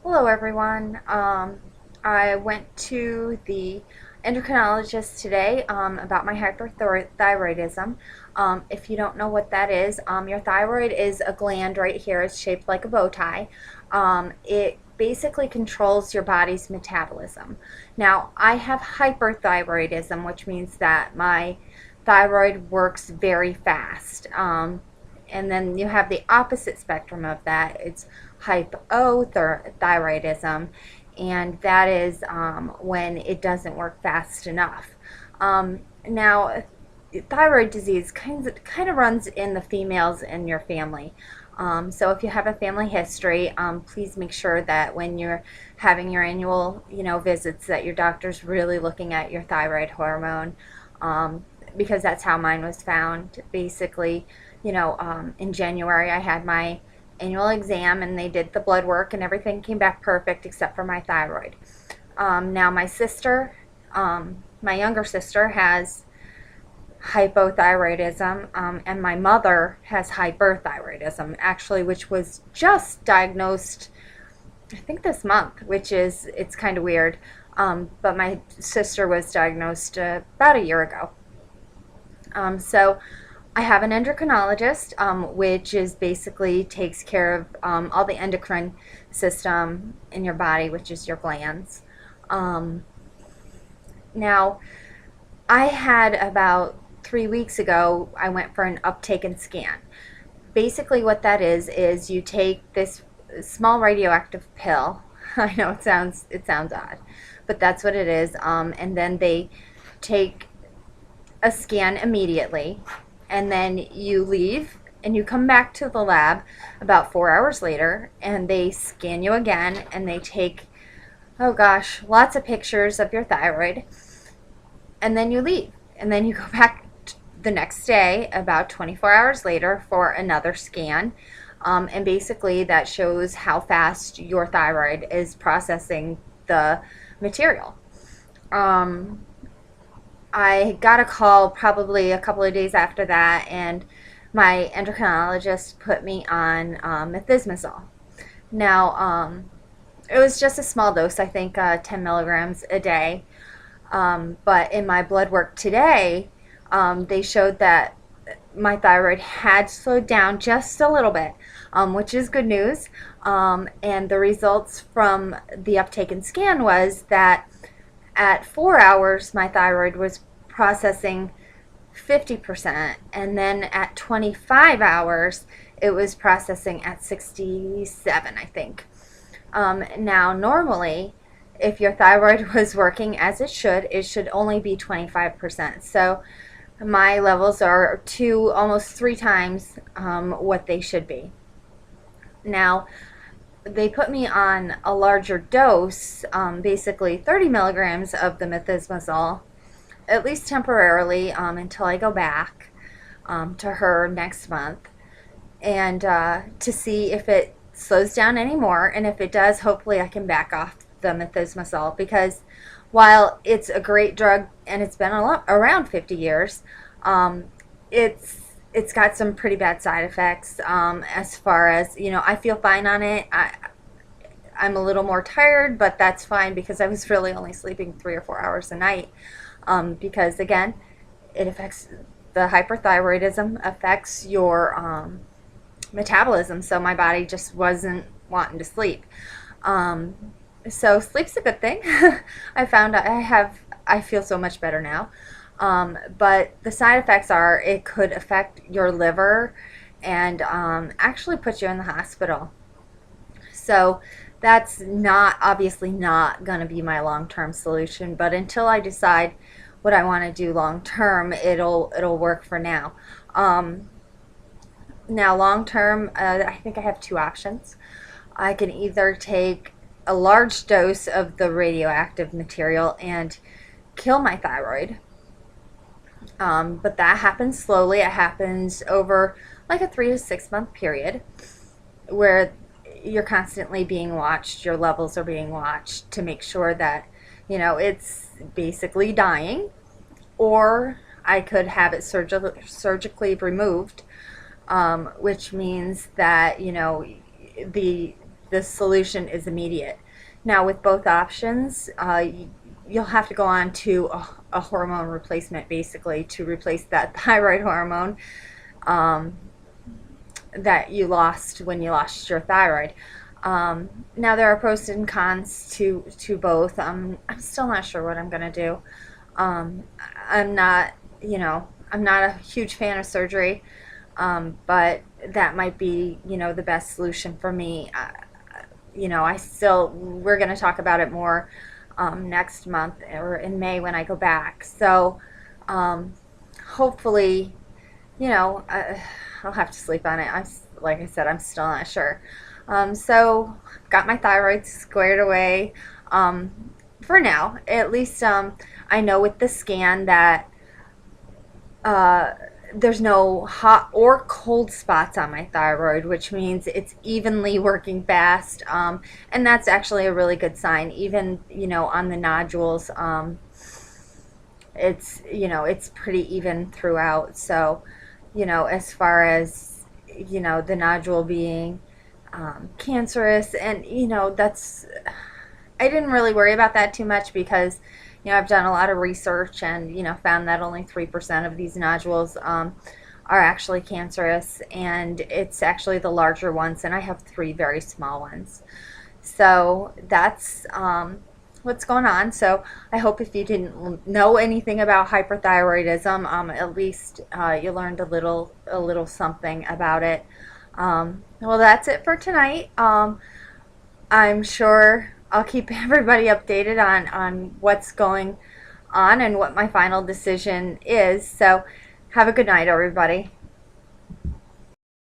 Hello, everyone. I went to the endocrinologist today about my hyperthyroidism. If you don't know what that is, your thyroid is a gland right here. It's shaped like a bow tie. It basically controls your body's metabolism. Now, I have hyperthyroidism, which means that my thyroid works very fast. And then you have the opposite spectrum of that. It's hypothyroidism, and that is when it doesn't work fast enough. Now, thyroid disease kind of runs in the females in your family. So if you have a family history, please make sure that when you're having your annual, visits, that your doctor's really looking at your thyroid hormone, because that's how mine was found. Basically, in January I had my annual exam and they did the blood work and everything came back perfect except for my thyroid. Now my sister, my younger sister, has hypothyroidism, and my mother has hyperthyroidism, actually, which was just diagnosed, I think, this month, which is, it's kind of weird. But my sister was diagnosed about a year ago. So I have an endocrinologist, which is basically takes care of all the endocrine system in your body, which is your glands. Now, I had about 3 weeks ago, I went for an uptake and scan. Basically, what that is you take this small radioactive pill. I know it sounds odd, but that's what it is. And then they take a scan immediately, and then you leave and you come back to the lab about 4 hours later, and they scan you again, and they take, oh gosh, lots of pictures of your thyroid, and then you leave, and then you go back the next day about 24 hours later for another scan. And basically that shows how fast your thyroid is processing the material. I got a call probably a couple of days after that, and my endocrinologist put me on methimazole. Now, it was just a small dose, I think 10 milligrams a day. But in my blood work today, they showed that my thyroid had slowed down just a little bit, which is good news. And the results from the uptake and scan was that at 4 hours, my thyroid was processing 50%, and then at 25 hours, it was processing at 67, I think. Now, normally, if your thyroid was working as it should only be 25%. So my levels are almost 3 times what they should be. Now, they put me on a larger dose, basically 30 milligrams of the methimazole, at least temporarily, until I go back to her next month, and to see if it slows down anymore. And if it does, hopefully I can back off the methimazole, because while it's a great drug and it's been around 50 years, it's got some pretty bad side effects, as far as, I feel fine on it. I'm a little more tired, but that's fine because I was really only sleeping 3 or 4 hours a night, because, again, it affects, the hyperthyroidism affects your metabolism, so my body just wasn't wanting to sleep. So sleep's a good thing. I found I feel so much better now. But the side effects are, it could affect your liver and actually put you in the hospital. So that's obviously not going to be my long-term solution, but until I decide what I want to do long-term, it'll work for now. Now, long-term, I think I have 2 options. I can either take a large dose of the radioactive material and kill my thyroid, but that happens slowly. It happens over like a 3 to 6 month period, where you're constantly being watched, your levels are being watched to make sure that, it's basically dying. Or I could have it surgically removed, which means that, the the solution is immediate. Now, with both options, you'll have to go on to a hormone replacement, basically, to replace that thyroid hormone um, that you lost when you lost your thyroid. Now, there are pros and cons to both. I'm still not sure what I'm going to do. Um, I'm not, I'm not a huge fan of surgery, but that might be, the best solution for me. We're going to talk about it more next month or in May when I go back. So hopefully, I'll have to sleep on it. Like I said, I'm still not sure. So got my thyroid squared away for now. At least I know with the scan that uh, there's no hot or cold spots on my thyroid, which means it's evenly working fast. And that's actually a really good sign. Even, on the nodules, it's pretty even throughout. So, as far as, the nodule being cancerous, and, I didn't really worry about that too much because I've done a lot of research and found that only 3% of these nodules are actually cancerous, and it's actually the larger ones, and I have 3 very small ones. So that's what's going on. So I hope if you didn't know anything about hyperthyroidism, at least you learned a little something about it. Well, that's it for tonight. I'm sure I'll keep everybody updated on what's going on and what my final decision is. So have a good night, everybody.